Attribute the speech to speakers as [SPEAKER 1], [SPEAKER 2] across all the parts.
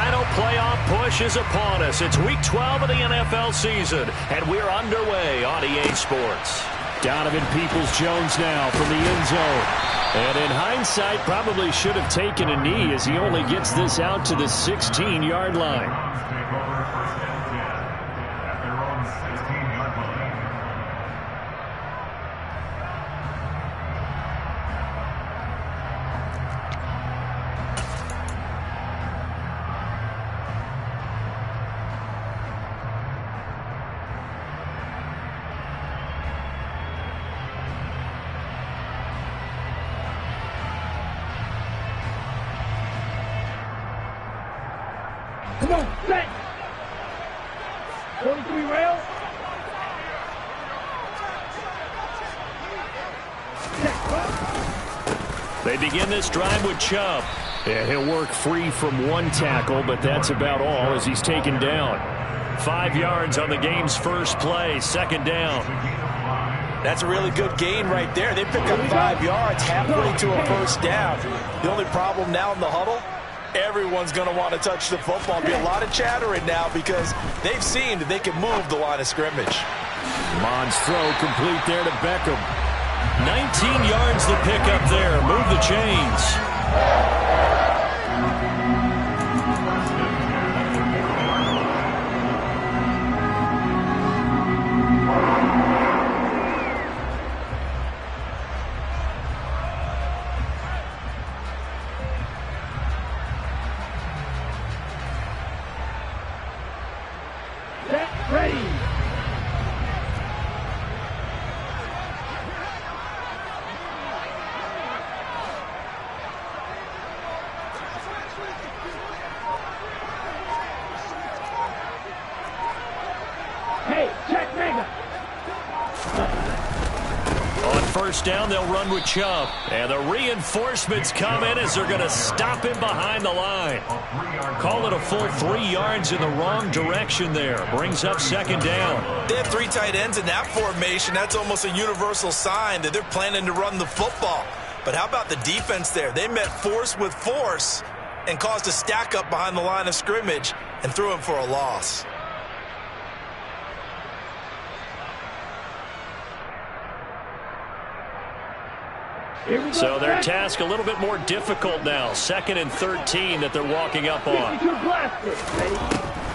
[SPEAKER 1] final playoff push is upon us. It's Week 12 of the NFL season, and we're underway on EA Sports. Donovan Peoples-Jones now from the end zone. And in hindsight, probably should have taken a knee as he only gets this out to the 16-yard line.
[SPEAKER 2] Come on, set! 43 rail.
[SPEAKER 1] They begin this drive with Chubb. Yeah, he'll work free from one tackle, but that's about all as he's taken down. 5 yards on the game's first play, second down.
[SPEAKER 3] That's a really good gain right there. They pick up 5 yards halfway to a first down. The only problem now in the huddle, everyone's going to want to touch the football. There'll be a lot of chattering now because they've seen that they can move the line of scrimmage.
[SPEAKER 1] Mond's throw complete there to Beckham. 19 yards to pick up there. Move the chains. First down, they'll run with Chubb. And the reinforcements come in as they're going to stop him behind the line. Call it a full 3 yards in the wrong direction there. Brings up second down.
[SPEAKER 3] They have 3 tight ends in that formation. That's almost a universal sign that they're planning to run the football. But how about the defense there? They met force with force and caused a stack up behind the line of scrimmage and threw him for a loss.
[SPEAKER 1] So their task a little bit more difficult now. 2nd and 13 that they're walking up on.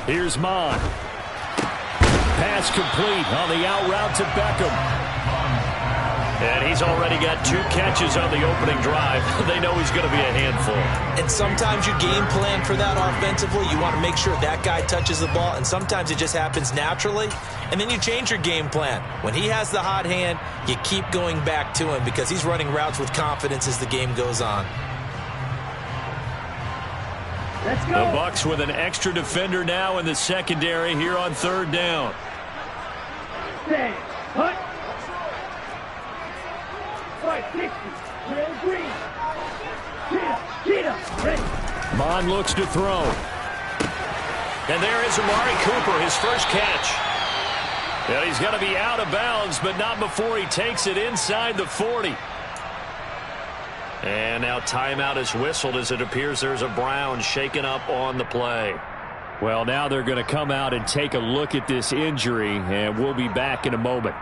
[SPEAKER 1] Here's Mond. Pass complete on the out route to Beckham. And he's already got 2 catches on the opening drive. They know he's going to be a handful.
[SPEAKER 3] And sometimes you game plan for that offensively. You want to make sure that guy touches the ball. And sometimes it just happens naturally. And then you change your game plan. When he has the hot hand, you keep going back to him because he's running routes with confidence as the game goes on.
[SPEAKER 2] Let's go.
[SPEAKER 1] The Bucs with an extra defender now in the secondary here on 3rd down.
[SPEAKER 2] Stand. Hut. 560. Trail green. Cheetah. Ready.
[SPEAKER 1] Mond looks to throw. And there is Amari Cooper, his first catch. And he's going to be out of bounds, but not before he takes it inside the 40. And now timeout is whistled as it appears there's a Brown shaken up on the play. Well, now they're going to come out and take a look at this injury, and we'll be back in a moment.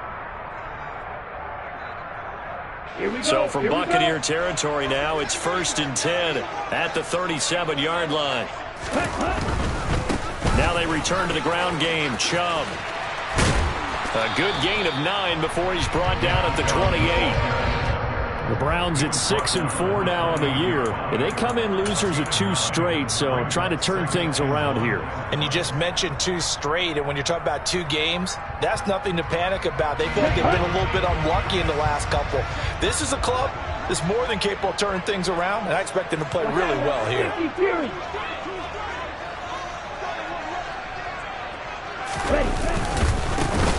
[SPEAKER 1] So from Buccaneer territory now, it's 1st and 10 at the 37-yard line. Now they return to the ground game. Chubb. A good gain of 9 before he's brought down at the 28. The Browns at 6-4 now on the year. And they come in losers of 2 straight, so trying to turn things around here.
[SPEAKER 3] And you just mentioned 2 straight, and when you're talking about 2 games, that's nothing to panic about. They feel like they've been a little bit unlucky in the last couple. This is a club that's more than capable of turning things around, and I expect them to play really well here.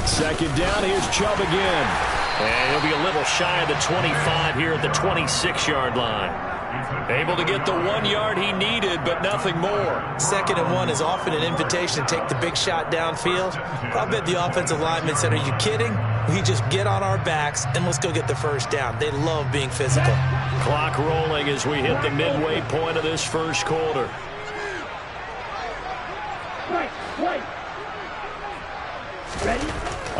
[SPEAKER 1] Second down, here's Chubb again. And he'll be a little shy of the 25 here at the 26-yard line. Able to get the 1 yard he needed, but nothing more.
[SPEAKER 3] 2nd and 1 is often an invitation to take the big shot downfield. I bet the offensive lineman said, are you kidding? We just get on our backs and let's go get the first down. They love being physical.
[SPEAKER 1] Clock rolling as we hit the midway point of this first quarter.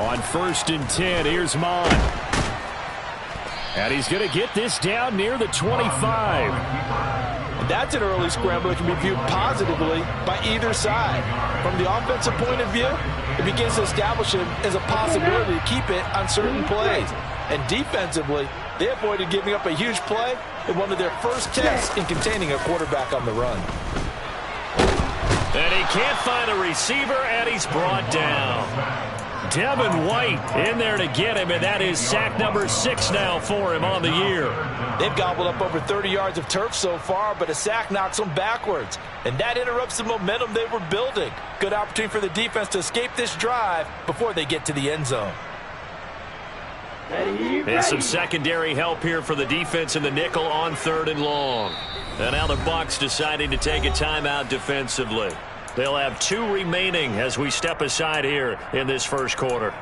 [SPEAKER 1] On 1st and 10, here's Mon. And he's going to get this down near the 25.
[SPEAKER 3] And that's an early scramble that can be viewed positively by either side. From the offensive point of view, it begins to establish it as a possibility to keep it on certain plays. And defensively, they avoided giving up a huge play in one of their first tests in containing a quarterback on the run.
[SPEAKER 1] And he can't find a receiver, and he's brought down. Devin White in there to get him, and that is sack number 6 now for him on the year.
[SPEAKER 3] They've gobbled up over 30 yards of turf so far, but a sack knocks them backwards. And that interrupts the momentum they were building. Good opportunity for the defense to escape this drive before they get to the end zone.
[SPEAKER 1] And some secondary help here for the defense in the nickel on 3rd and long. And now the Bucs deciding to take a timeout defensively. They'll have 2 remaining as we step aside here in this first quarter.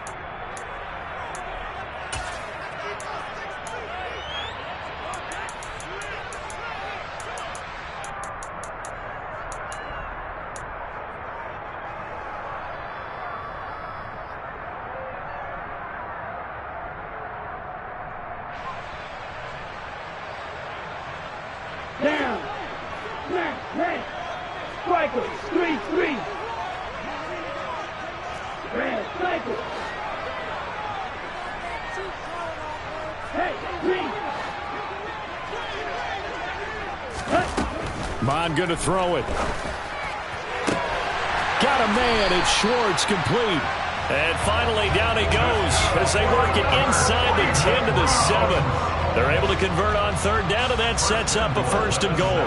[SPEAKER 2] Down. Snap. Red. Striker. 3-3. Red. Cycle. Hey. Green.
[SPEAKER 1] Mon going to throw it. Got a man. It's Schwartz, complete. And finally down he goes as they work it inside the 10 to the 7. They're able to convert on 3rd down, and that sets up a 1st and goal.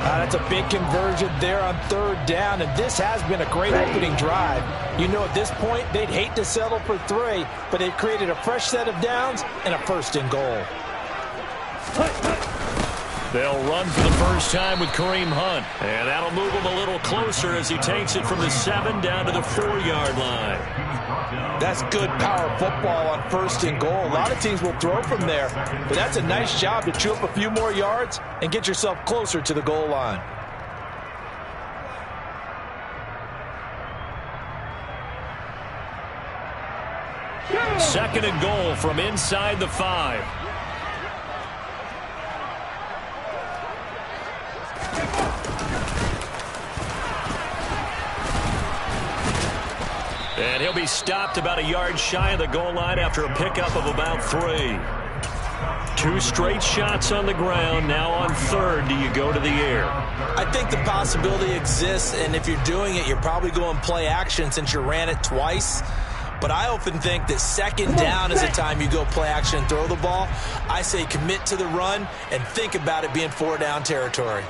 [SPEAKER 3] That's a big conversion there on 3rd down, and this has been a great opening drive. You know, at this point, they'd hate to settle for 3, but they've created a fresh set of downs and a 1st and goal.
[SPEAKER 1] They'll run for the first time with Kareem Hunt, and that'll move him a little closer as he takes it from the 7 down to the 4-yard line.
[SPEAKER 3] That's good power football on 1st and goal. A lot of teams will throw from there, but that's a nice job to chew up a few more yards and get yourself closer to the goal line.
[SPEAKER 1] Second and goal from inside the 5. And he'll be stopped about a yard shy of the goal line after a pickup of about 3. 2 straight shots on the ground. Now on 3rd, do you go to the air?
[SPEAKER 3] I think the possibility exists, and if you're doing it, you're probably going play action since you ran it twice. But I often think that 2nd down is the time you go play action and throw the ball. I say commit to the run and think about it being 4-down territory.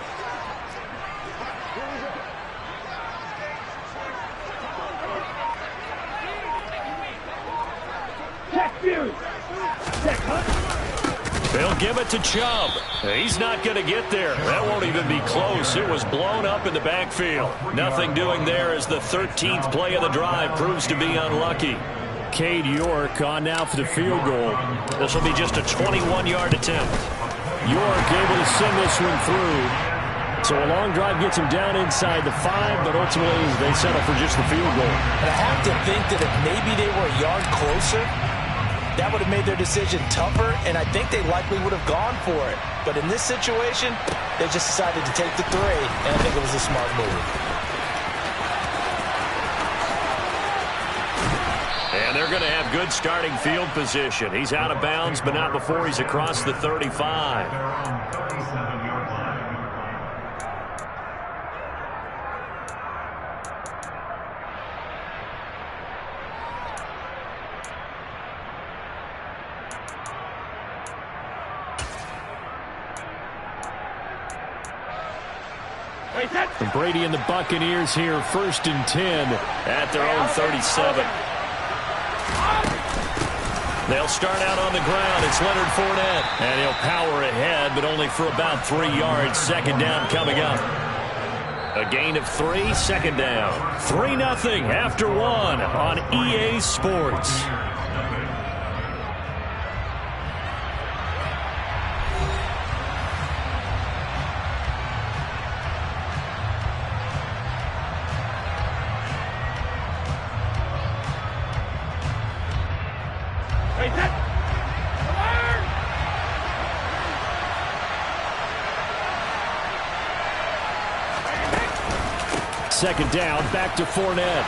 [SPEAKER 1] They'll give it to Chubb. He's not going to get there. That won't even be close. It was blown up in the backfield. Nothing doing there as the 13th play of the drive proves to be unlucky. Cade York on now for the field goal. This will be just a 21-yard attempt. York able to send this one through. So a long drive gets him down inside the 5, but ultimately they settle for just the field goal.
[SPEAKER 3] And I have to think that if maybe they were a yard closer, that would have made their decision tougher, and I think they likely would have gone for it. But in this situation, they just decided to take the 3, and I think it was a smart move.
[SPEAKER 1] And they're going to have good starting field position. He's out of bounds, but not before he's across the 35. And Brady and the Buccaneers here, 1st and 10 at their own 37. They'll start out on the ground. It's Leonard Fournette. And he'll power ahead, but only for about 3 yards. 2nd down coming up. A gain of 3, 2nd down. 3-0 after 1 on EA Sports. second down, back to Fournette.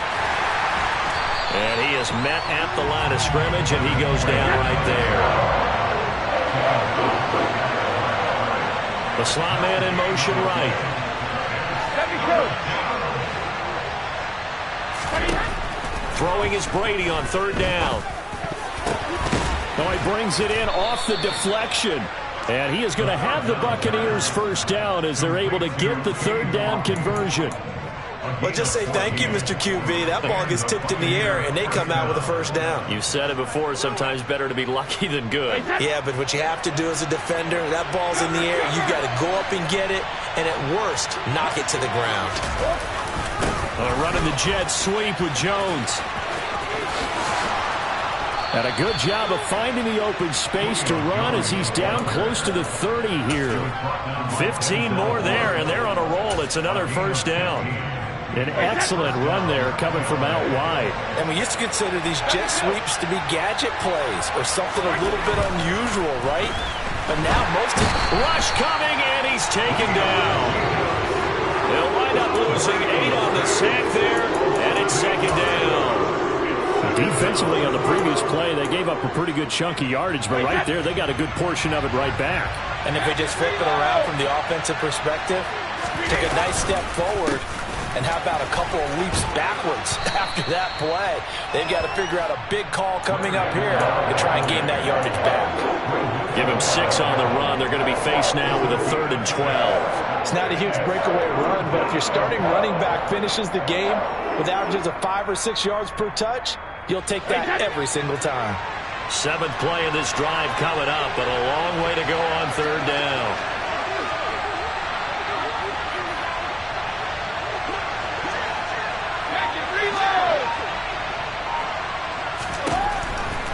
[SPEAKER 1] And he is met at the line of scrimmage, and he goes down right there. The slot man in motion right. Throwing is Brady on third down. Now he brings it in off the deflection. And he is going to have the Buccaneers first down as they're able to get the third down conversion.
[SPEAKER 3] Well, just say thank you, Mr. QB. That ball gets tipped in the air, and they come out with a first down.
[SPEAKER 1] You said it before, sometimes better to be lucky than good.
[SPEAKER 3] Yeah, but what you have to do as a defender, that ball's in the air, you got to go up and get it, and at worst, knock it to the ground.
[SPEAKER 1] Running the jet sweep with Jones. And a good job of finding the open space to run as he's down close to the 30 here. 15 more there, and they're on a roll. It's another first down. An excellent run there coming from out wide.
[SPEAKER 3] And we used to consider these jet sweeps to be gadget plays or something a little bit unusual, right? But now most of...
[SPEAKER 1] Rush coming, and he's taken down. They'll wind up losing 8 on the sack there, and it's second down. Defensively on the previous play, they gave up a pretty good chunk of yardage, but right there, they got a good portion of it right back.
[SPEAKER 3] And if we just flip it around from the offensive perspective, take a nice step forward, and how about a couple of leaps backwards after that play? They've got to figure out a big call coming up here to try and gain that yardage back.
[SPEAKER 1] Give him 6 on the run. They're going to be faced now with a 3rd and 12.
[SPEAKER 3] It's not a huge breakaway run, but if your starting running back finishes the game with averages of 5 or 6 yards per touch, you'll take that every single time.
[SPEAKER 1] 7th play of this drive coming up, but a long way to go on 3rd down.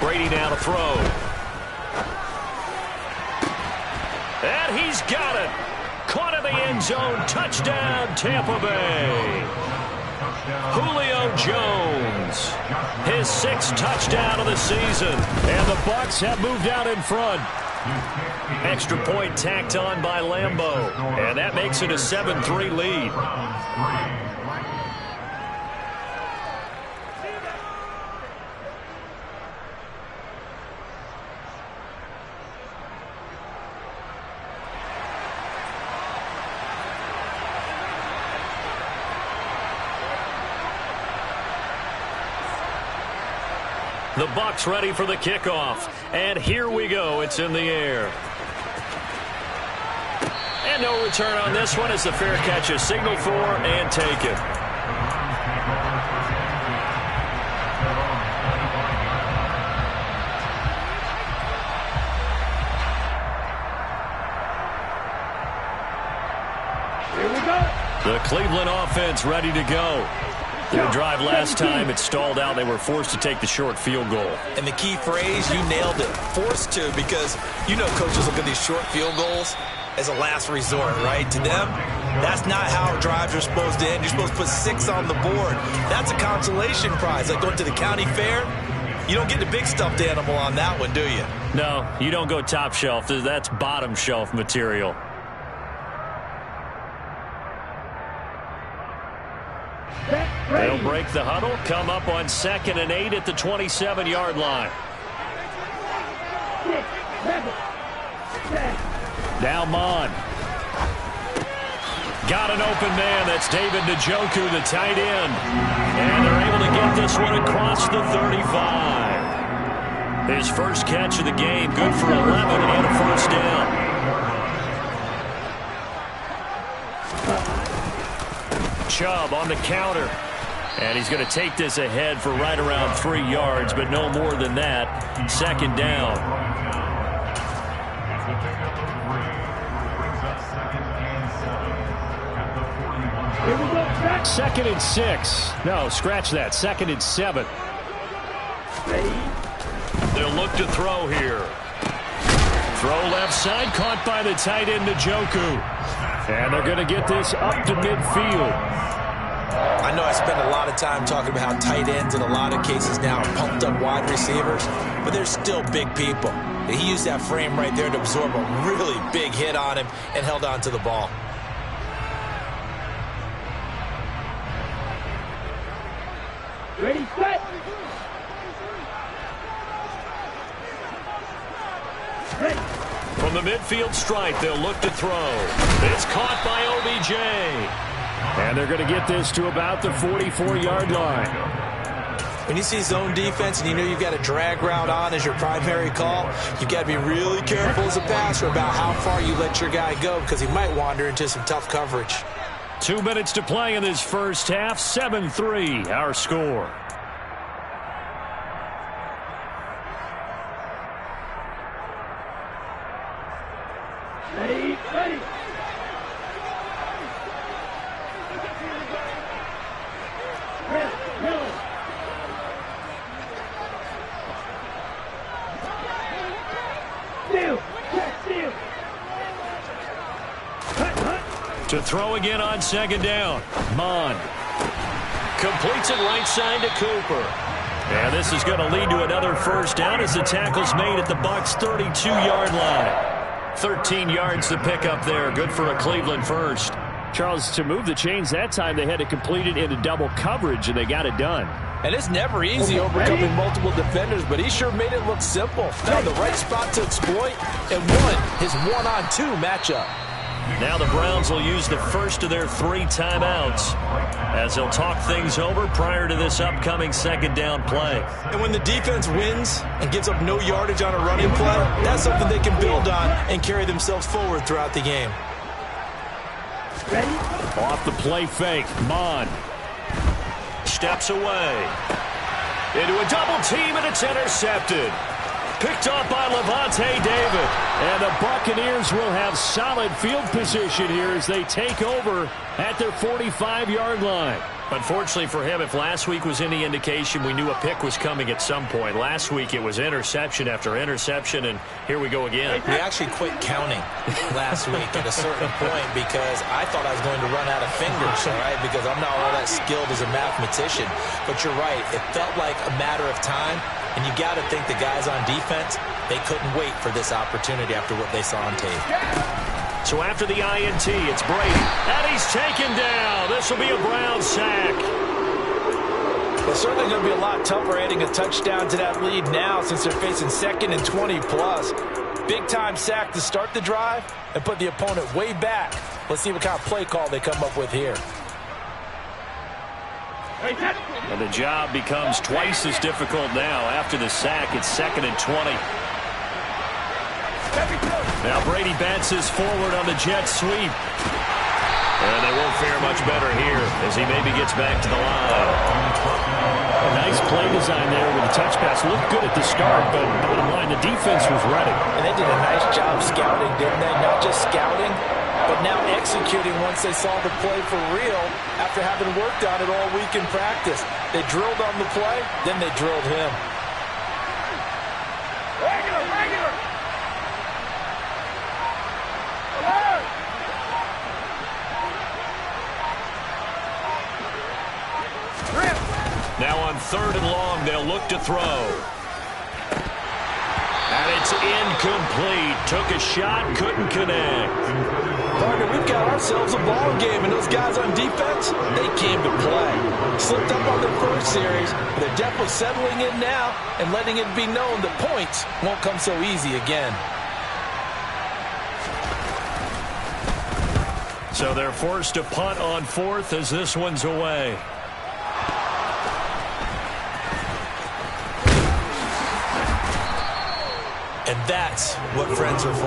[SPEAKER 1] Brady now to throw. And he's got it. Caught in the end zone. Touchdown, Tampa Bay. Julio Jones. His 6th touchdown of the season. And the Bucs have moved out in front. Extra point tacked on by Lambeau. And that makes it a 7-3 lead. The Bucs ready for the kickoff. And here we go. It's in the air. And no return on this one as the fair catch is signaled for and taken.
[SPEAKER 2] Here we go.
[SPEAKER 1] The Cleveland offense ready to go. Their drive last time, it stalled out. They were forced to take the short field goal.
[SPEAKER 3] And the key phrase, you nailed it, forced to, because you know coaches look at these short field goals as a last resort, right? To them, that's not how drives are supposed to end. You're supposed to put 6 on the board. That's a consolation prize. Like going to the county fair, you don't get the big stuffed animal on that one, do you?
[SPEAKER 1] No, you don't go top shelf. That's bottom shelf material. They'll break the huddle, come up on 2nd and 8 at the 27-yard line. Now Mon. Got an open man. That's David Njoku, the tight end. And they're able to get this one across the 35. His first catch of the game, good for 11 and a first down. Chubb on the counter. And he's going to take this ahead for right around 3 yards, but no more than that. 2nd down.
[SPEAKER 2] Here we go.
[SPEAKER 1] 2nd and 6. No, scratch that. 2nd and 7. They'll look to throw here. Throw left side, caught by the tight end Njoku. And they're going to get this up to midfield.
[SPEAKER 3] I know I spend a lot of time talking about how tight ends in a lot of cases now are pumped up wide receivers, but they're still big people. He used that frame right there to absorb a really big hit on him and held on to the ball.
[SPEAKER 2] Ready, set. Ready.
[SPEAKER 1] From the midfield stripe, they'll look to throw. It's caught by OBJ. And they're going to get this to about the 44-yard line.
[SPEAKER 3] When you see zone defense and you know you've got a drag route on as your primary call, you've got to be really careful as a passer about how far you let your guy go because he might wander into some tough coverage.
[SPEAKER 1] 2 minutes to play in this first half. 7-3, our score.
[SPEAKER 2] Ready, ready.
[SPEAKER 1] To throw again on second down. Mond completes it right side to Cooper. And this is going to lead to another first down as the tackle's made at the Bucs' 32-yard line. 13 yards to pick up there. Good for a Cleveland first. Charles, to move the chains that time, they had to complete it into double coverage, and they got it done.
[SPEAKER 3] And it's never easy overcoming multiple defenders, but he sure made it look simple. Found the right spot to exploit and won his one-on-two matchup.
[SPEAKER 1] Now the Browns will use the first of their 3 timeouts as they'll talk things over prior to this upcoming second down play.
[SPEAKER 3] And when the defense wins and gives up no yardage on a running play, that's something they can build on and carry themselves forward throughout the game.
[SPEAKER 2] Ready?
[SPEAKER 1] Off the play fake, Mond steps away into a double team, and it's intercepted. Picked off by Levante David. And the Buccaneers will have solid field position here as they take over at their 45-yard line. Unfortunately for him, if last week was any indication, we knew a pick was coming at some point. Last week it was interception after interception, and here we go again.
[SPEAKER 3] We actually quit counting last week at a certain point because I thought I was going to run out of fingers, all right, because I'm not all that skilled as a mathematician. But you're right. It felt like a matter of time. And you got to think the guys on defense, they couldn't wait for this opportunity after what they saw on tape.
[SPEAKER 1] So after the INT, it's Brady. And he's taken down. This will be a Brown sack.
[SPEAKER 3] It's certainly going to be a lot tougher adding a touchdown to that lead now since they're facing 2nd and 20-plus. Big-time sack to start the drive and put the opponent way back. Let's see what kind of play call they come up with here.
[SPEAKER 1] And the job becomes twice as difficult now. After the sack, it's 2nd and 20. Now Brady bounces forward on the jet sweep. And they won't fare much better here as he maybe gets back to the line. A nice play design there with the touch pass. Looked good at the start, but bottom line, the defense was ready.
[SPEAKER 3] And they did a nice job scouting, didn't they? Not just scouting, but now executing once they saw the play for real after having worked on it all week in practice. They drilled on the play, then they drilled him.
[SPEAKER 2] Regular.
[SPEAKER 1] Now on 3rd and long, they'll look to throw. And it's incomplete. Took a shot, couldn't connect.
[SPEAKER 3] Partner, we've got ourselves a ball game, and those guys on defense, they came to play. Slipped up on their first series, but they're definitely settling in now and letting it be known that points won't come so easy again.
[SPEAKER 1] So they're forced to punt on 4th as this one's away.
[SPEAKER 3] And that's what friends are for.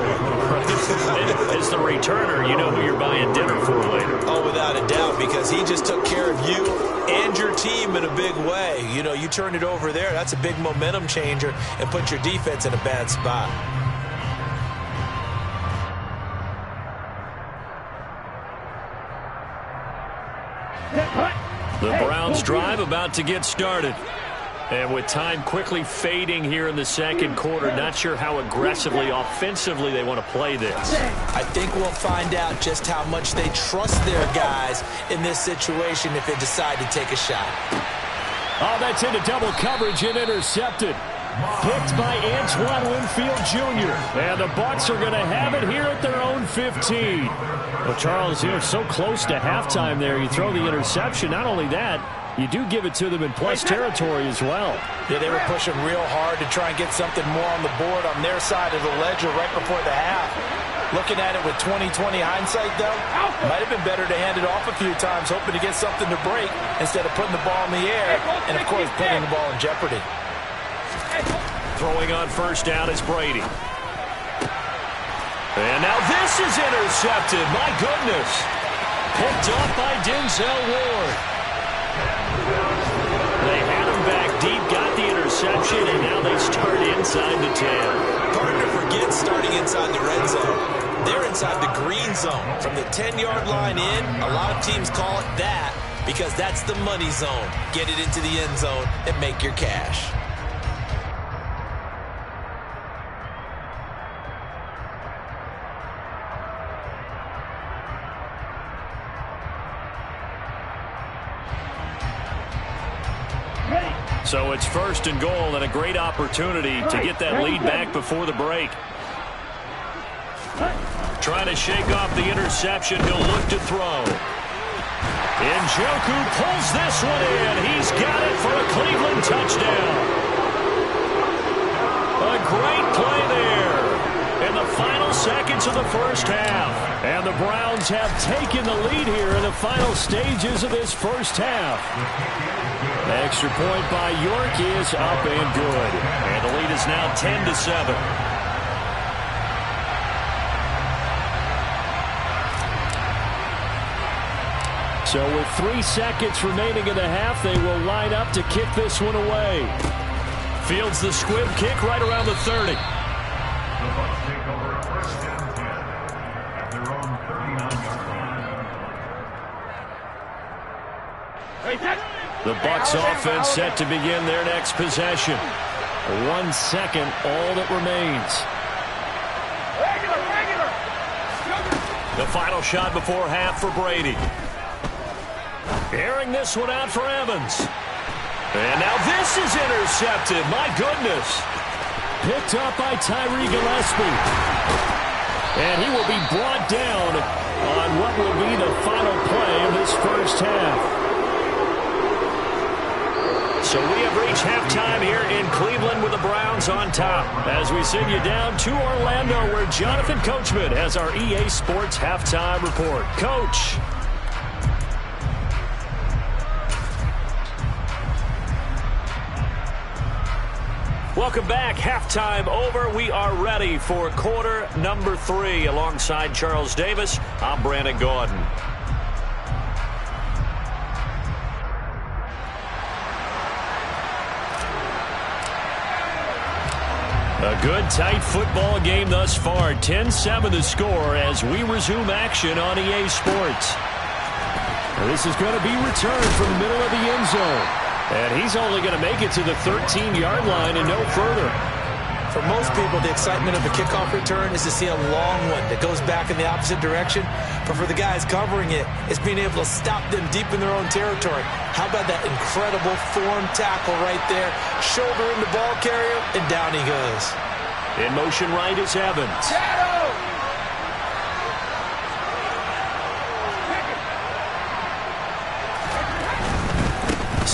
[SPEAKER 1] As the returner, you know who you're buying dinner for later.
[SPEAKER 3] Oh, without a doubt, because he just took care of you and your team in a big way. You know, you turned it over there. That's a big momentum changer and put your defense in a bad spot.
[SPEAKER 1] The Browns drive about to get started. And with time quickly fading here in the second quarter, not sure how aggressively, offensively they want to play this.
[SPEAKER 3] I think we'll find out just how much they trust their guys in this situation if they decide to take a shot.
[SPEAKER 1] Oh, that's into double coverage and intercepted. Picked by Antoine Winfield Jr. And the Bucs are going to have it here at their own 15. Well, Charles, you're so close to halftime there. You throw the interception. Not only that, you do give it to them in plus territory as well.
[SPEAKER 3] Yeah, they were pushing real hard to try and get something more on the board on their side of the ledger right before the half. Looking at it with 20/20 hindsight, though, might have been better to hand it off a few times, hoping to get something to break instead of putting the ball in the air and, of course, putting the ball in jeopardy.
[SPEAKER 1] Throwing on first down is Brady. And now this is intercepted. My goodness. Picked off by Denzel Ward. They had him back deep, got the interception, and now they start inside the 10.
[SPEAKER 3] Hard to forget starting inside the red zone. They're inside the green zone. From the 10-yard line in, a lot of teams call it that because that's the money zone. Get it into the end zone and make your cash.
[SPEAKER 1] So it's first and goal and a great opportunity to get that lead back before the break. Trying to shake off the interception. He'll look to throw. Njoku pulls this one in. He's got it for a Cleveland touchdown. A great play there in the final seconds of the first half. And the Browns have taken the lead here in the final stages of this first half. Extra point by York is up and good. And the lead is now 10-7. So with 3 seconds remaining in the half, they will line up to kick this one away. Fields the squib kick right around the 30.
[SPEAKER 4] The Bucs take over first and 10 at their own 39-yard line.
[SPEAKER 1] The Bucs offense set to begin their next possession. 1 second, all that remains. The final shot before half for Brady. Airing this one out for Evans. And now this is intercepted. My goodness. Picked up by Tyree Gillespie. And he will be brought down on what will be the final play of this first half. So we have reached halftime here in Cleveland with the Browns on top. As we send you down to Orlando, where Jonathan Coachman has our EA Sports halftime report. Coach. Welcome back. Halftime over. We are ready for quarter number 3. Alongside Charles Davis, I'm Brandon Gaudin. A good, tight football game thus far. 10-7 the score as we resume action on EA Sports. This is going to be returned from the middle of the end zone. And he's only going to make it to the 13-yard line and no further.
[SPEAKER 3] For most people, the excitement of a kickoff return is to see a long one that goes back in the opposite direction. But for the guys covering it, it's being able to stop them deep in their own territory. How about that incredible form tackle right there? Shoulder in the ball carrier, and down he goes.
[SPEAKER 1] In motion right is Evans.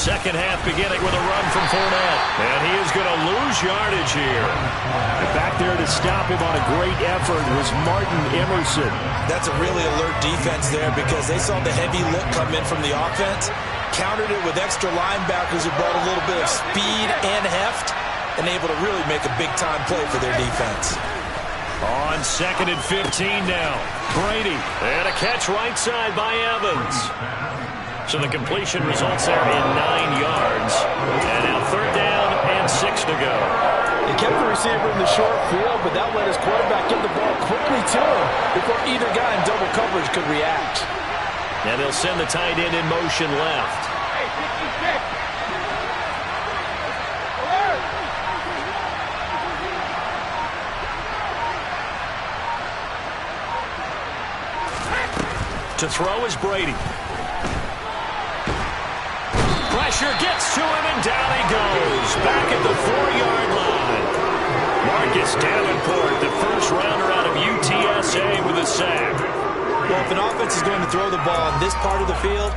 [SPEAKER 1] Second half beginning with a run from Fournette. And he is going to lose yardage here. Back there to stop him on a great effort was Martin Emerson.
[SPEAKER 3] That's a really alert defense there because they saw the heavy look come in from the offense, countered it with extra linebackers who brought a little bit of speed and heft, and able to really make a big-time play for their defense.
[SPEAKER 1] On 2nd and 15 now. Brady. And a catch right side by Evans. So the completion results there in 9 yards. And now 3rd down and 6 to go.
[SPEAKER 3] He kept the receiver in the short field, but that let his quarterback get the ball quickly to him before either guy in double coverage could react.
[SPEAKER 1] And they'll send the tight end in motion left. To throw is Brady. Pressure gets to him, and down he goes. Back at the 4-yard line. Marcus Davenport, the first rounder out of UTSA with a sack.
[SPEAKER 3] Well, if an offense is going to throw the ball on this part of the field,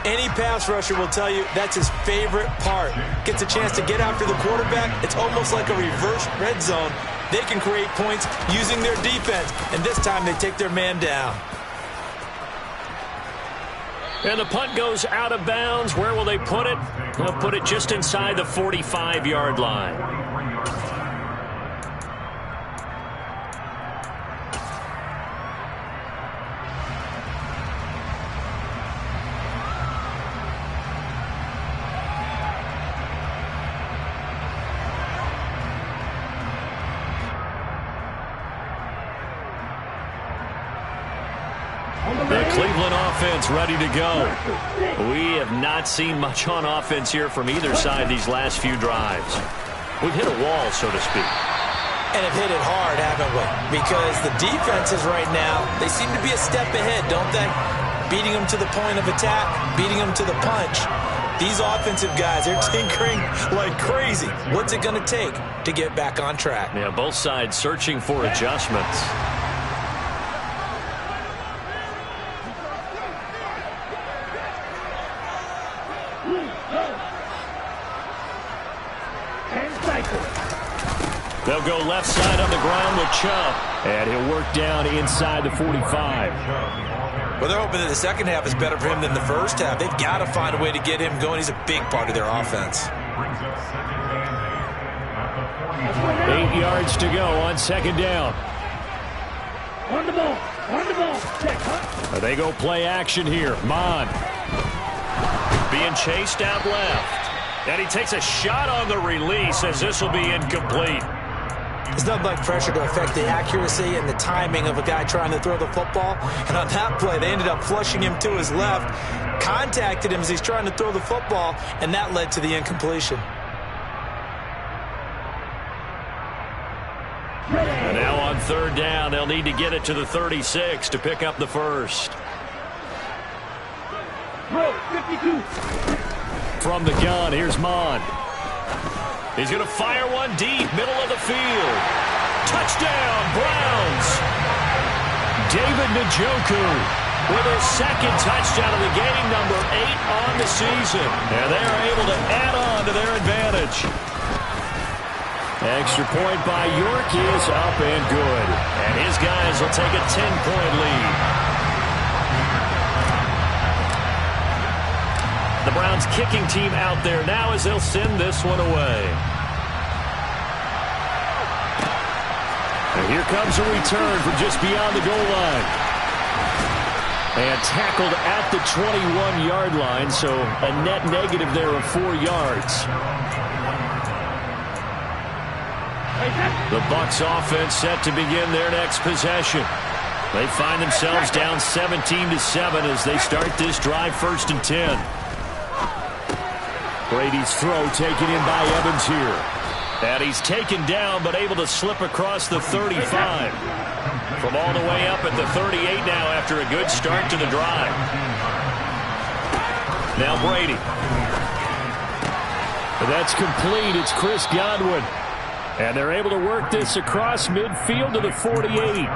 [SPEAKER 3] Any pass rusher will tell you that's his favorite part. Gets a chance to get after the quarterback. It's almost like a reverse red zone. They can create points using their defense, and this time they take their man down.
[SPEAKER 1] And the punt goes out of bounds. Where will they put it? They'll put it just inside the 45-yard line. The Cleveland offense ready to go. We have not seen much on offense here from either side these last few drives. We've hit a wall, so to speak.
[SPEAKER 3] And have hit it hard, haven't we? Because the defenses right now, they seem to be a step ahead, don't they? Beating them to the point of attack, beating them to the punch. These offensive guys, they're tinkering like crazy. What's it going to take to get back on track?
[SPEAKER 1] Yeah, both sides searching for adjustments. They'll go left side on the ground with Chubb. And he'll work down inside the 45.
[SPEAKER 3] Well, they're hoping that the second half is better for him than the first half. They've got to find a way to get him going. He's a big part of their offense.
[SPEAKER 1] 8 yards to go on second down.
[SPEAKER 2] On the ball. On the ball. Check, huh?
[SPEAKER 1] They go play action here. Mon being chased out left. And he takes a shot on the release as this will be incomplete.
[SPEAKER 3] There's nothing like pressure to affect the accuracy and the timing of a guy trying to throw the football. And on that play, they ended up flushing him to his left, contacted him as he's trying to throw the football, and that led to the incompletion.
[SPEAKER 1] And now on third down, they'll need to get it to the 36 to pick up the first.
[SPEAKER 2] Bro, 52.
[SPEAKER 1] From the gun, here's Mon. He's going to fire one deep, middle of the field. Touchdown, Browns. David Njoku with his second touchdown of the game, number 8 on the season. And they are able to add on to their advantage. Extra point by York is up and good. And his guys will take a 10-point lead. The Browns kicking team out there now as they'll send this one away. And here comes a return from just beyond the goal line. And tackled at the 21-yard line, so a net negative there of 4 yards. The Bucs offense set to begin their next possession. They find themselves down 17-7 as they start this drive, 1st and 10. Brady's throw taken in by Evans here. And he's taken down but able to slip across the 35. From all the way up at the 38 now after a good start to the drive. Now Brady. That's complete. It's Chris Godwin. And they're able to work this across midfield to the 48.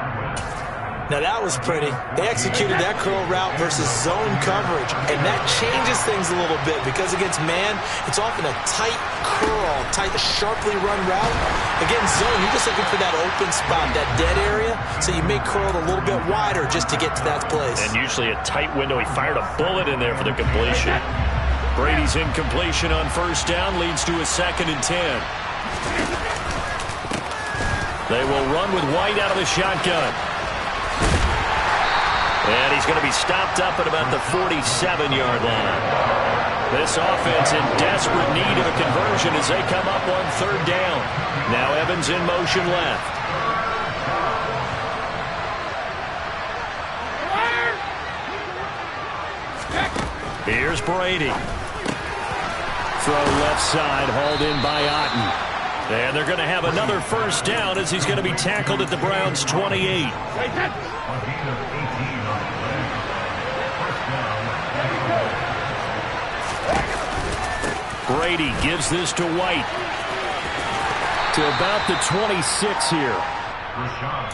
[SPEAKER 3] Now that was pretty. They executed that curl route versus zone coverage, and that changes things a little bit because against man, it's often a tight curl, tight, sharply run route. Against zone, you're just looking for that open spot, that dead area, so you may curl it a little bit wider just to get to that place. And usually a tight window. He fired a bullet in there for the completion. Brady's incompletion on 1st down leads to a 2nd and 10. They will run with White out of the shotgun. And he's going to be stopped up at about the 47-yard line. This offense in desperate need of a conversion as they come up on 3rd down. Now Evans in motion left. Here's Brady. Throw left side, hauled in by Otten. And they're going to have another 1st down as he's going to be tackled at the Browns' 28. Brady gives this to White. To about the 26 here.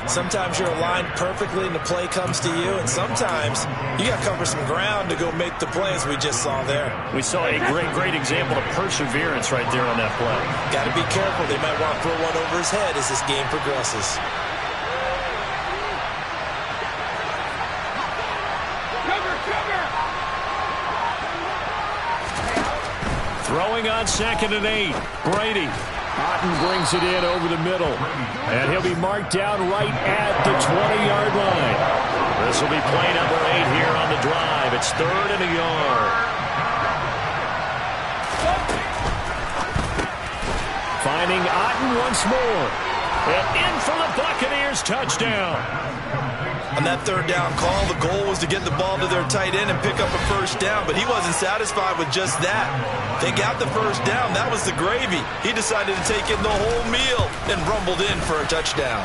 [SPEAKER 3] Sometimes you're aligned perfectly and the play comes to you, and sometimes you got to cover some ground to go make the play, as we just saw there.
[SPEAKER 1] We saw a great example of perseverance right there on that play.
[SPEAKER 3] Got to be careful. They might want to throw one over his head as this game progresses.
[SPEAKER 1] Throwing on 2nd and 8. Brady. Otten brings it in over the middle. And he'll be marked down right at the 20-yard line. This will be play number 8 here on the drive. It's 3rd and a yard. Finding Otten once more. And in for the Buccaneers touchdown.
[SPEAKER 3] On that 3rd down call, the goal was to get the ball to their tight end and pick up a 1st down, but he wasn't satisfied with just that. They got the 1st down. That was the gravy. He decided to take in the whole meal and rumbled in for a touchdown.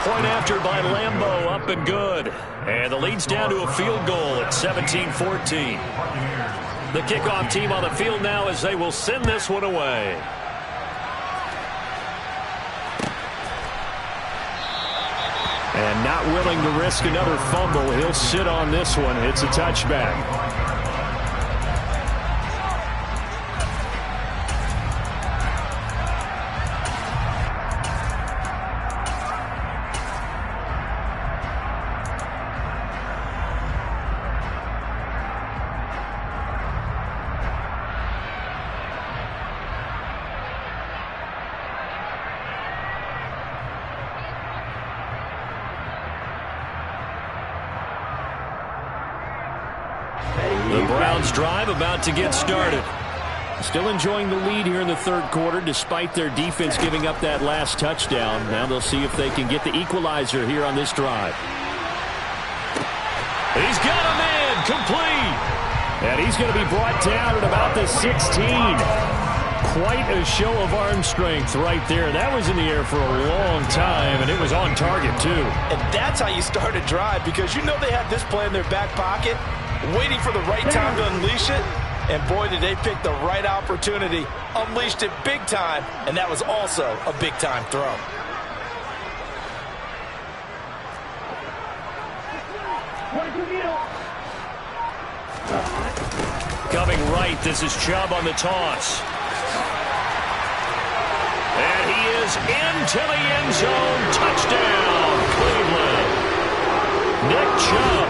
[SPEAKER 1] Point after by Lambeau, up and good. And the lead's down to a field goal at 17-14. The kickoff team on the field now as they will send this one away. And not willing to risk another fumble, he'll sit on this one. It's a touchback. The Browns drive about to get started. Still enjoying the lead here in the 3rd quarter despite their defense giving up that last touchdown. Now they'll see if they can get the equalizer here on this drive. He's got him in, complete. And he's going to be brought down at about the 16. Quite a show of arm strength right there. That was in the air for a long time, and it was on target too.
[SPEAKER 3] And that's how you start a drive, because you know they have this play in their back pocket, waiting for the right time to unleash it. And boy, did they pick the right opportunity. Unleashed it big time, and that was also a big-time throw.
[SPEAKER 1] Coming right, this is Chubb on the toss. And he is into the end zone. Touchdown, Cleveland. Nick Chubb.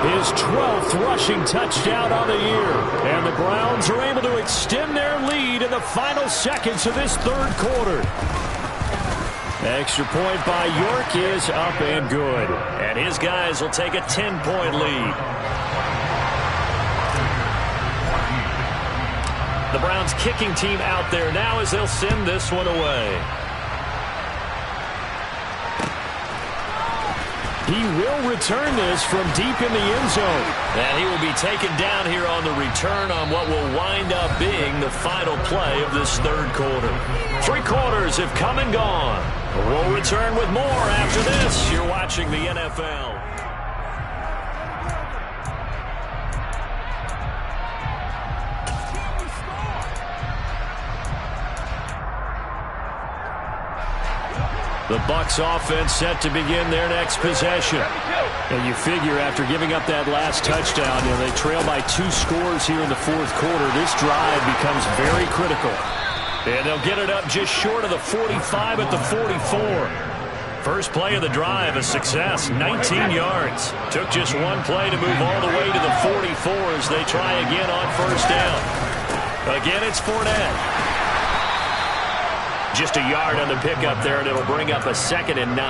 [SPEAKER 1] His 12th rushing touchdown on the year. And the Browns are able to extend their lead in the final seconds of this 3rd quarter. Extra point by York is up and good. And his guys will take a 10-point lead. The Browns kicking team out there now as they'll send this one away. He will return this from deep in the end zone. And he will be taken down here on the return on what will wind up being the final play of this 3rd quarter. 3 quarters have come and gone. We'll return with more after this. You're watching the NFL. The Bucs offense set to begin their next possession. And you figure after giving up that last touchdown, they trail by 2 scores here in the 4th quarter. This drive becomes very critical. And they'll get it up just short of the 45 at the 44. First play of the drive, a success, 19 yards. Took just one play to move all the way to the 44 as they try again on 1st down. Again, it's Fournette. Just a yard on the pickup there, and it'll bring up a 2nd and 9.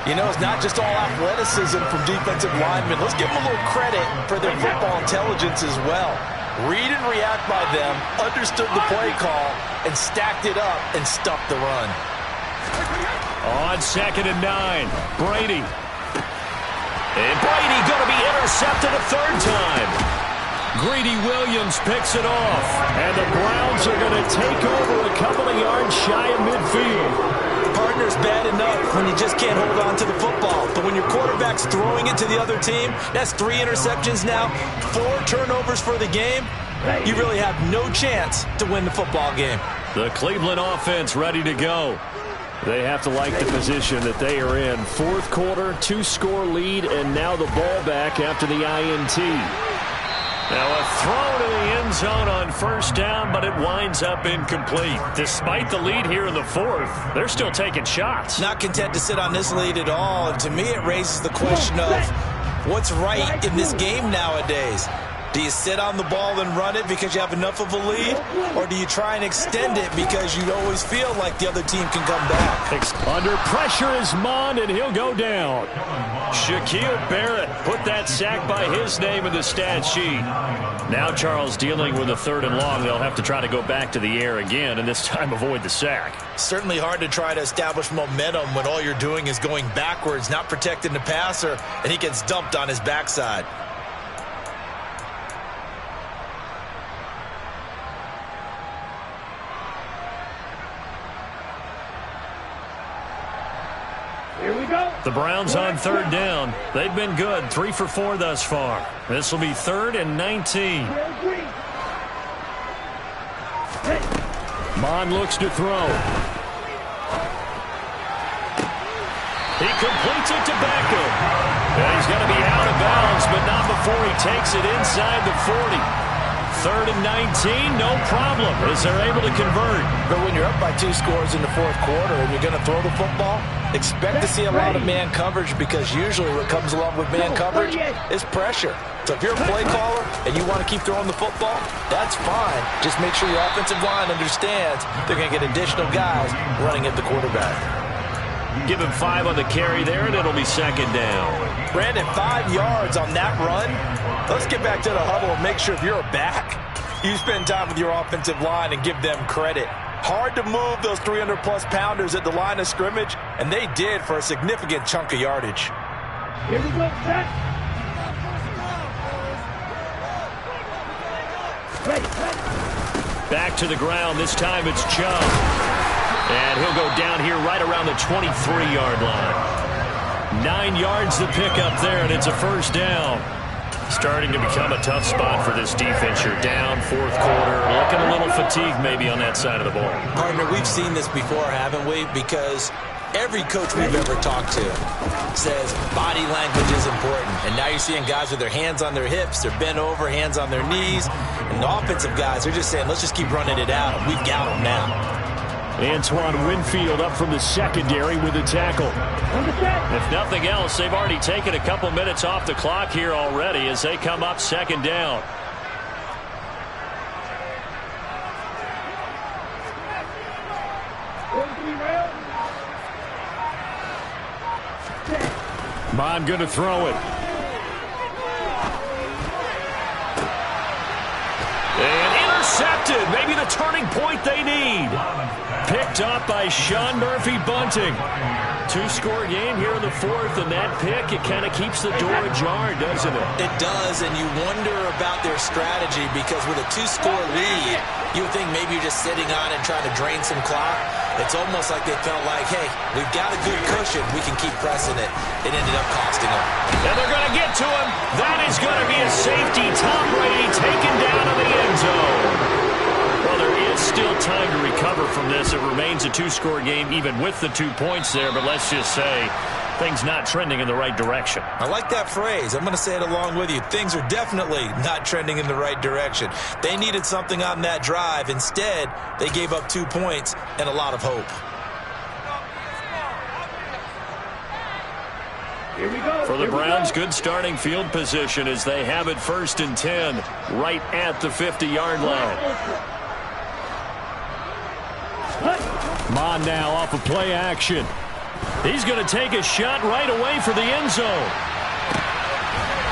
[SPEAKER 3] You know, it's not just all athleticism from defensive linemen. Let's give them a little credit for their football intelligence as well. Read and react by them, understood the play call, and stacked it up and stuffed the run.
[SPEAKER 1] On 2nd and 9, Brady. And Brady going to be intercepted a 3rd time. Greedy Williams picks it off. And the Browns are going to take over a couple of yards shy of midfield.
[SPEAKER 3] Partner's bad enough when you just can't hold on to the football. But when your quarterback's throwing it to the other team, that's 3 interceptions now, 4 turnovers for the game. You really have no chance to win the football game.
[SPEAKER 1] The Cleveland offense ready to go. They have to like the position that they are in. Fourth quarter, 2-score lead, and now the ball back after the INT. Now a throw to the end zone on first down, but it winds up incomplete. Despite the lead here in the fourth, they're still taking shots.
[SPEAKER 3] Not content to sit on this lead at all. And to me, it raises the question of what's right in this game nowadays. Do you sit on the ball and run it because you have enough of a lead? Or do you try and extend it because you always feel like the other team can come back?
[SPEAKER 1] Under pressure is Mond, and he'll go down. Shaquille Barrett put that sack by his name in the stat sheet. Now Charles dealing with a 3rd and long. They'll have to try to go back to the air again, and this time avoid the sack.
[SPEAKER 3] Certainly hard to try to establish momentum when all you're doing is going backwards, not protecting the passer, and he gets dumped on his backside.
[SPEAKER 2] Here we go.
[SPEAKER 1] The Browns on 3rd down. They've been good, 3 for 4 thus far. This will be 3rd and 19. Mond looks to throw. He completes it to Beckham. And he's going to be out of bounds, but not before he takes it inside the 40. 3rd and 19, no problem, as they're able to convert.
[SPEAKER 3] But when you're up by 2 scores in the fourth quarter and you're going to throw the football, expect to see a lot of man coverage, because usually what comes along with man coverage is pressure. So if you're a play caller and you want to keep throwing the football, that's fine. Just make sure your offensive line understands they're going to get additional guys running at the quarterback.
[SPEAKER 1] Give him 5 on the carry there, and it'll be 2nd down.
[SPEAKER 3] Brandon, 5 yards on that run. Let's get back to the huddle and make sure if you're a back, you spend time with your offensive line and give them credit. Hard to move those 300-plus pounders at the line of scrimmage, and they did for a significant chunk of yardage.
[SPEAKER 2] Here we go, set.
[SPEAKER 1] Back to the ground. This time it's Chubb. And he'll go down here right around the 23-yard line. 9 yards to pick up there, and it's a 1st down. Starting to become a tough spot for this defense. You're down, 4th quarter. Looking a little fatigued maybe on that side of the ball.
[SPEAKER 3] Partner, we've seen this before, haven't we? Because every coach we've ever talked to says body language is important. And now you're seeing guys with their hands on their hips, they're bent over, hands on their knees. And the offensive guys are just saying, let's just keep running it out. We've got them now.
[SPEAKER 1] Antoine Winfield up from the secondary with a tackle. If nothing else, they've already taken a couple minutes off the clock here already as they come up 2nd down. Mond going to throw it. And intercepted. Maybe the turning point they need. Picked up by Sean Murphy-Bunting. 2-score game here in the 4th, and that pick, it kind of keeps the door ajar, doesn't it?
[SPEAKER 3] It does, and you wonder about their strategy, because with a 2-score lead, you would think maybe you're just sitting on it and trying to drain some clock. It's almost like they felt like, hey, we've got a good cushion. We can keep pressing it. It ended up costing them.
[SPEAKER 1] And they're going to get to him. That is going to be a safety. Tom Brady taken down in the end zone. Well, there is still time to recover from this. It remains a 2-score game even with the 2 points there, but let's just say things not trending in the right direction.
[SPEAKER 3] I like that phrase. I'm going to say it along with you. Things are definitely not trending in the right direction. They needed something on that drive. Instead, they gave up 2 points and a lot of hope.
[SPEAKER 2] Here we go.
[SPEAKER 1] For the Browns, good starting field position as they have it 1st and 10 right at the 50-yard line. Mond now off of play action. He's going to take a shot right away for the end zone.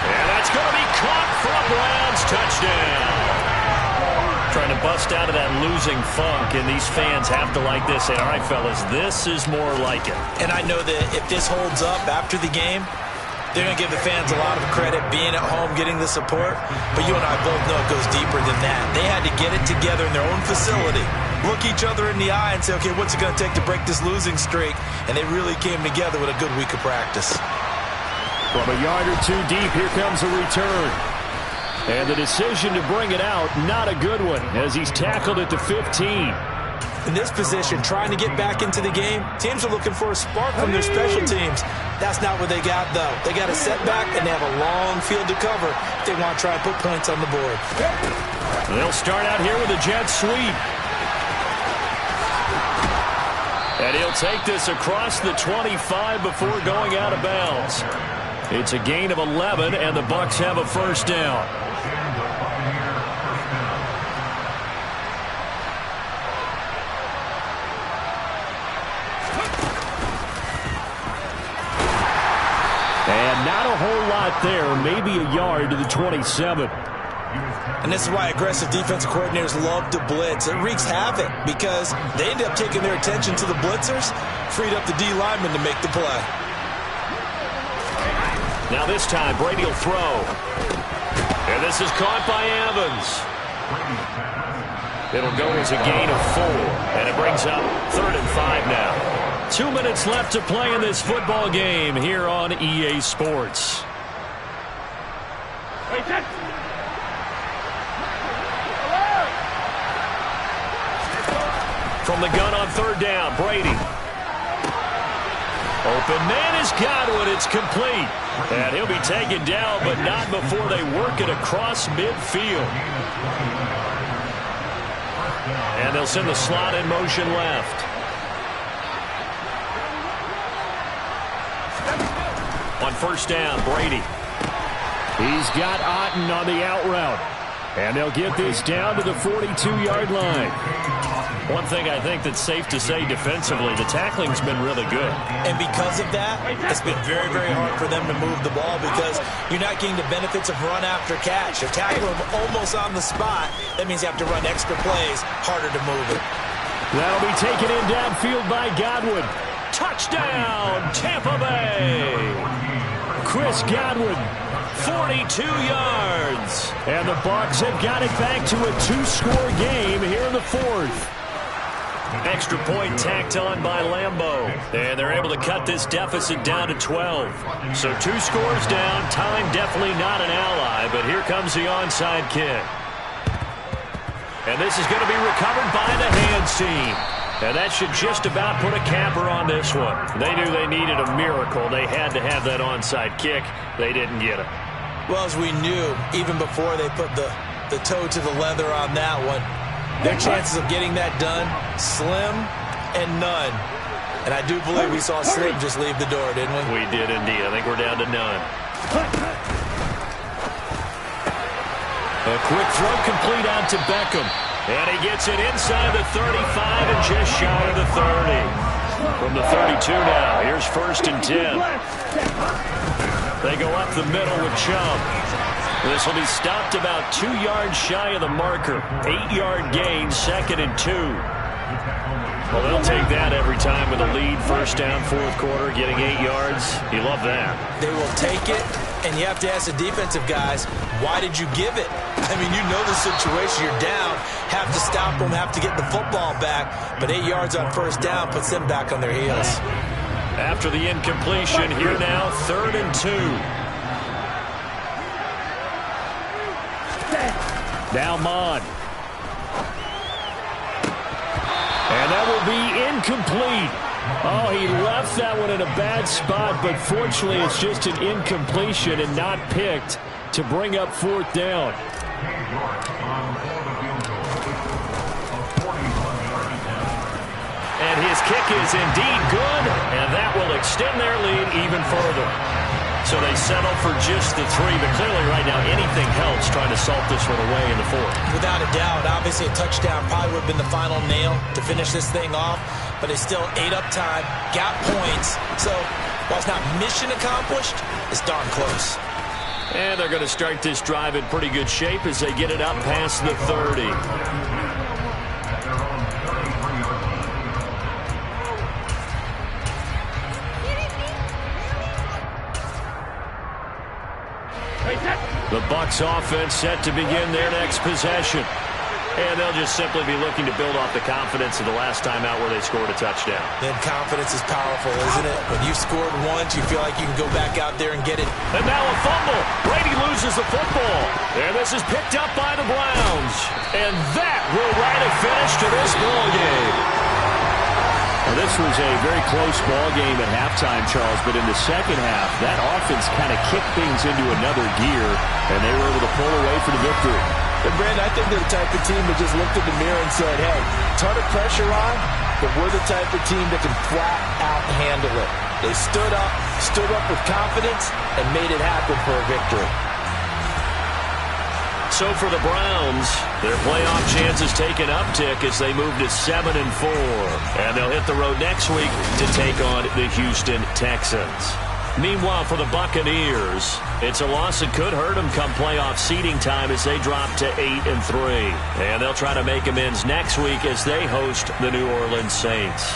[SPEAKER 1] And that's going to be caught for a Browns touchdown. Trying to bust out of that losing funk, and these fans have to like this. Say, all right, fellas, this is more like it.
[SPEAKER 3] And I know that if this holds up after the game, they're going to give the fans a lot of credit being at home, getting the support. But you and I both know it goes deeper than that. They had to get it together in their own facility, look each other in the eye and say, okay, what's it going to take to break this losing streak? And they really came together with a good week of practice.
[SPEAKER 1] From a yard or 2 deep, here comes a return. And the decision to bring it out, not a good one, as he's tackled at the 15.
[SPEAKER 3] In this position, trying to get back into the game, teams are looking for a spark from their special teams. That's not what they got, though. They got a setback, and they have a long field to cover if they want to try and put points on the board.
[SPEAKER 1] They'll start out here with a jet sweep. And he'll take this across the 25 before going out of bounds. It's a gain of 11, and the Bucs have a first down. And not a whole lot there, maybe a yard to the 27.
[SPEAKER 3] And this is why aggressive defensive coordinators love to blitz. It wreaks havoc because they end up taking their attention to the blitzers, freed up the D lineman to make the play.
[SPEAKER 1] Now this time, Brady will throw. And this is caught by Evans. It'll go as a gain of 4. And it brings up 3rd and 5 now. 2 minutes left to play in this football game here on EA Sports. From the gun on 3rd down, Brady. Open man is Godwin. It's complete. And he'll be taken down, but not before they work it across midfield. And they'll send the slot in motion left. On 1st down, Brady. He's got Otten on the out route. And they'll get this down to the 42-yard line. One thing I think that's safe to say defensively, the tackling's been really good.
[SPEAKER 3] And because of that, it's been very, very hard for them to move the ball because you're not getting the benefits of run after catch. You're tackling them almost on the spot. That means you have to run extra plays, harder to move it.
[SPEAKER 1] That'll be taken in downfield by Godwin. Touchdown, Tampa Bay. Chris Godwin, 42 yards. And the Bucs have got it back to a 2-score game here in the 4th. Extra point tacked on by Lambeau. And they're able to cut this deficit down to 12. So 2 scores down. Time definitely not an ally, but here comes the onside kick. And this is going to be recovered by the hands team. And that should just about put a capper on this one. They knew they needed a miracle. They had to have that onside kick. They didn't get it.
[SPEAKER 3] Well, as we knew, even before they put the toe to the leather on that one, their chances of getting that done, slim and none. And I do believe we saw Slim just leave the door, didn't we?
[SPEAKER 1] We did indeed. I think we're down to none. A quick throw complete out to Beckham. And he gets it inside the 35 and just shy of the 30. From the 32 now, here's 1st and 10. They go up the middle with Chubb. This will be stopped about 2 yards shy of the marker. 8-yard gain, 2nd and 2. Well, they'll take that every time with a lead. 1st down, 4th quarter, getting 8 yards. You love that.
[SPEAKER 3] They will take it, and you have to ask the defensive guys, why did you give it? I mean, you know the situation. You're down, have to stop them, have to get the football back. But 8 yards on 1st down puts them back on their heels.
[SPEAKER 1] After the incompletion, here now, 3rd and 2. Now Mond. And that will be incomplete. Oh, he left that one in a bad spot, but fortunately it's just an incompletion and not picked to bring up 4th down. And his kick is indeed good, and that will extend their lead even further. So they settle for just the 3, but clearly right now anything helps trying to salt this one away in the 4th.
[SPEAKER 3] Without a doubt, obviously a touchdown probably would have been the final nail to finish this thing off, but it's still ate up time, got points. So while it's not mission accomplished, it's darn close.
[SPEAKER 1] And they're going to start this drive in pretty good shape as they get it up past the 30. The Bucs offense set to begin their next possession. And they'll just simply be looking to build off the confidence of the last time out where they scored a touchdown.
[SPEAKER 3] Then confidence is powerful, isn't it? When you've scored once, you feel like you can go back out there and get it.
[SPEAKER 1] And now a fumble. Brady loses the football. And this is picked up by the Browns. And that will write a finish to this ball game. this was a very close ball game at halftime, Charles, but in the second half, that offense kind of kicked things into another gear, and they were able to pull away for the victory.
[SPEAKER 3] And Brandon, I think they're the type of team that just looked in the mirror and said, hey, ton of pressure on, but we're the type of team that can flat out handle it. They stood up with confidence, and made it happen for a victory.
[SPEAKER 1] So for the Browns, their playoff chances take an uptick as they move to 7-4. And they'll hit the road next week to take on the Houston Texans. Meanwhile, for the Buccaneers, it's a loss that could hurt them come playoff seeding time as they drop to 8-3. And they'll try to make amends next week as they host the New Orleans Saints.